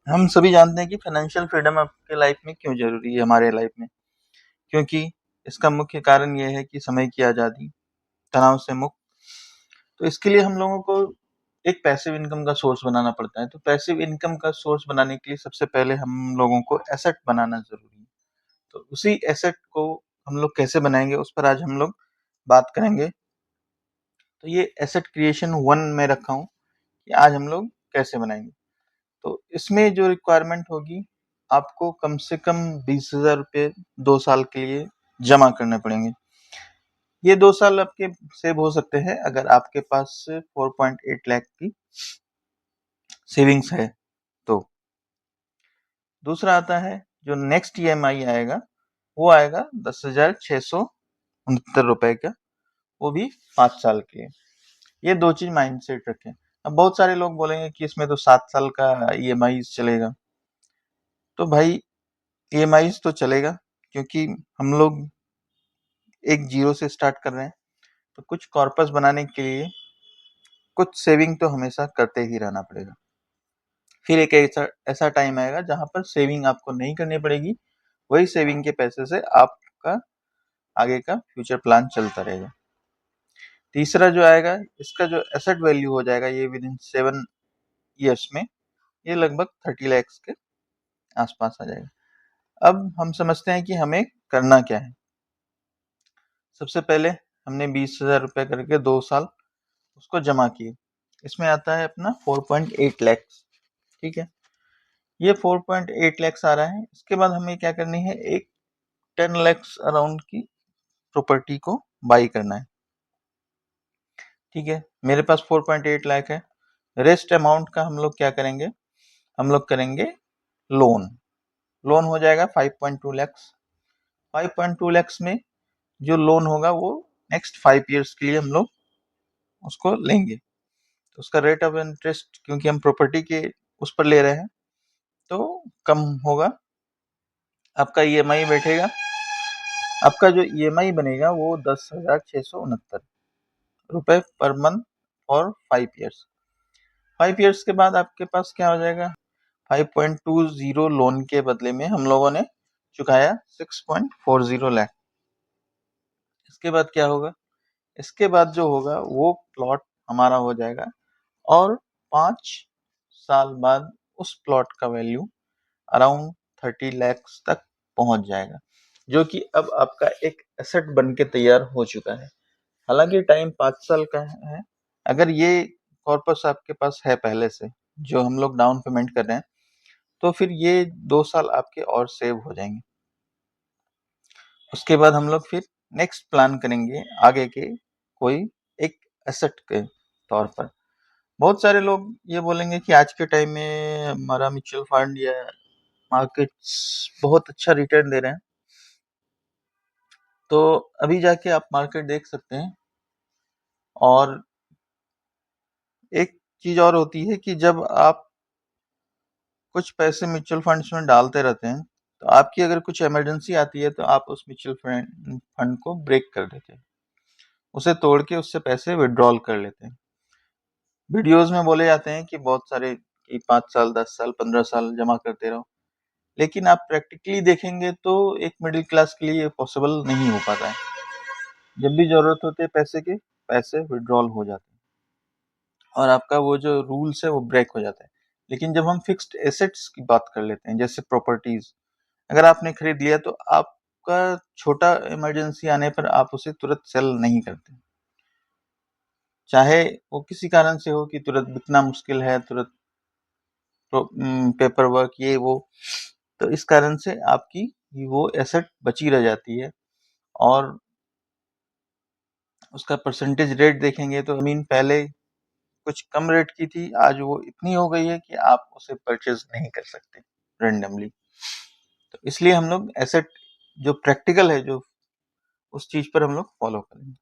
हम सभी जानते हैं कि फाइनेंशियल फ्रीडम आपके लाइफ में क्यों ज़रूरी है, हमारे लाइफ में। क्योंकि इसका मुख्य कारण ये है कि समय की आज़ादी, तनाव से मुक्त। तो इसके लिए हम लोगों को एक पैसिव इनकम का सोर्स बनाना पड़ता है। तो पैसिव इनकम का सोर्स बनाने के लिए सबसे पहले हम लोगों को एसेट बनाना ज़रूरी है। तो उसी एसेट को हम लोग कैसे बनाएँगे, उस पर आज हम लोग बात करेंगे। तो ये एसेट क्रिएशन 1 में रखा हूँ कि आज हम लोग कैसे बनाएँगे। तो इसमें जो रिक्वायरमेंट होगी, आपको कम से कम 20,000 रुपये 2 साल के लिए जमा करने पड़ेंगे। ये 2 साल आपके सेव हो सकते हैं अगर आपके पास 4.8 लाख की सेविंग्स है तो। दूसरा आता है जो नेक्स्ट ईएमआई आएगा, वो आएगा 10,669 रुपए का, वो भी 5 साल के लिए। ये 2 चीज़ माइंडसेट रखें। अब बहुत सारे लोग बोलेंगे कि इसमें तो 7 साल का ईएमआई चलेगा। तो भाई ईएमआईज़ तो चलेगा, क्योंकि हम लोग एक ज़ीरो से स्टार्ट कर रहे हैं, तो कुछ कॉर्पस बनाने के लिए कुछ सेविंग तो हमेशा करते ही रहना पड़ेगा। फिर एक ऐसा ऐसा टाइम आएगा जहाँ पर सेविंग आपको नहीं करनी पड़ेगी, वही सेविंग के पैसे से आपका आगे का फ्यूचर प्लान चलता रहेगा। तीसरा जो आएगा, इसका जो एसेट वैल्यू हो जाएगा ये विदिन 7 ईयर्स में, ये लगभग 30 लैक्स के आसपास आ जाएगा। अब हम समझते हैं कि हमें करना क्या है। सबसे पहले हमने 20,000 रुपये करके 2 साल उसको जमा किए। इसमें आता है अपना 4.8 लैक्स, ठीक है। ये 4.8 लैक्स आ रहा है। इसके बाद हमें क्या करनी है, एक 10 लैक्स अराउंड की प्रॉपर्टी को बाई करना है, ठीक है। मेरे पास 4.8 लाख है। रेस्ट अमाउंट का हम लोग क्या करेंगे, हम लोग करेंगे लोन। लोन हो जाएगा 5.2 लैक्स। 5.2 लैक्स में जो लोन होगा वो नेक्स्ट 5 ईयर्स के लिए हम लोग उसको लेंगे। तो उसका रेट ऑफ इंटरेस्ट, क्योंकि हम प्रॉपर्टी के उस पर ले रहे हैं, तो कम होगा। आपका ईएमआई बैठेगा, आपका जो ईएमआई बनेगा वो 10,669 रुपए पर मंथ और 5 ईयर्स। 5 ईयर्स के बाद आपके पास क्या हो जाएगा, 5.20 लोन के बदले में हम लोगों ने चुकाया 6.40 लाख। इसके बाद क्या होगा, इसके बाद जो होगा वो प्लॉट हमारा हो जाएगा, और 5 साल बाद उस प्लॉट का वैल्यू अराउंड 30 लैक्स तक पहुंच जाएगा, जो कि अब आपका एक एसेट बन के तैयार हो चुका है। हालांकि टाइम 5 साल का है। अगर ये कॉर्पस आपके पास है पहले से, जो हम लोग डाउन पेमेंट कर रहे हैं, तो फिर ये 2 साल आपके और सेव हो जाएंगे। उसके बाद हम लोग फिर नेक्स्ट प्लान करेंगे आगे के कोई एक एसेट के तौर पर। बहुत सारे लोग ये बोलेंगे कि आज के टाइम में हमारा म्यूचुअल फंड या मार्केट्स बहुत अच्छा रिटर्न दे रहे हैं। तो अभी जाके आप मार्केट देख सकते हैं। और एक चीज और होती है कि जब आप कुछ पैसे म्यूचुअल फंड्स में डालते रहते हैं, तो आपकी अगर कुछ इमरजेंसी आती है तो आप उस म्यूचुअल फंड को ब्रेक कर देते हैं, उसे तोड़ के उससे पैसे विड्रॉल कर लेते हैं। वीडियोस में बोले जाते हैं कि बहुत सारे कि 5 साल 10 साल 15 साल जमा करते रहो, लेकिन आप प्रैक्टिकली देखेंगे तो एक मिडिल क्लास के लिए पॉसिबल नहीं हो पाता है। जब भी जरूरत होती है पैसे की, पैसे विड्रॉल हो जाते हैं और आपका वो जो रूल्स है वो ब्रेक हो जाता है। लेकिन जब हम फिक्स्ड एसेट्स की बात कर लेते हैं, जैसे प्रॉपर्टीज, अगर आपने खरीद लिया तो आपका छोटा इमरजेंसी आने पर आप उसे तुरंत सेल नहीं करते, चाहे वो किसी कारण से हो कि तुरंत बिकना मुश्किल है, तुरंत पेपर वर्क ये वो। तो इस कारण से आपकी वो एसेट बची रह जाती है। और उसका परसेंटेज रेट देखेंगे तो जमीन पहले कुछ कम रेट की थी, आज वो इतनी हो गई है कि आप उसे परचेज नहीं कर सकते रेंडमली। तो इसलिए हम लोग एसेट जो प्रैक्टिकल है, जो उस चीज पर हम लोग फॉलो करेंगे।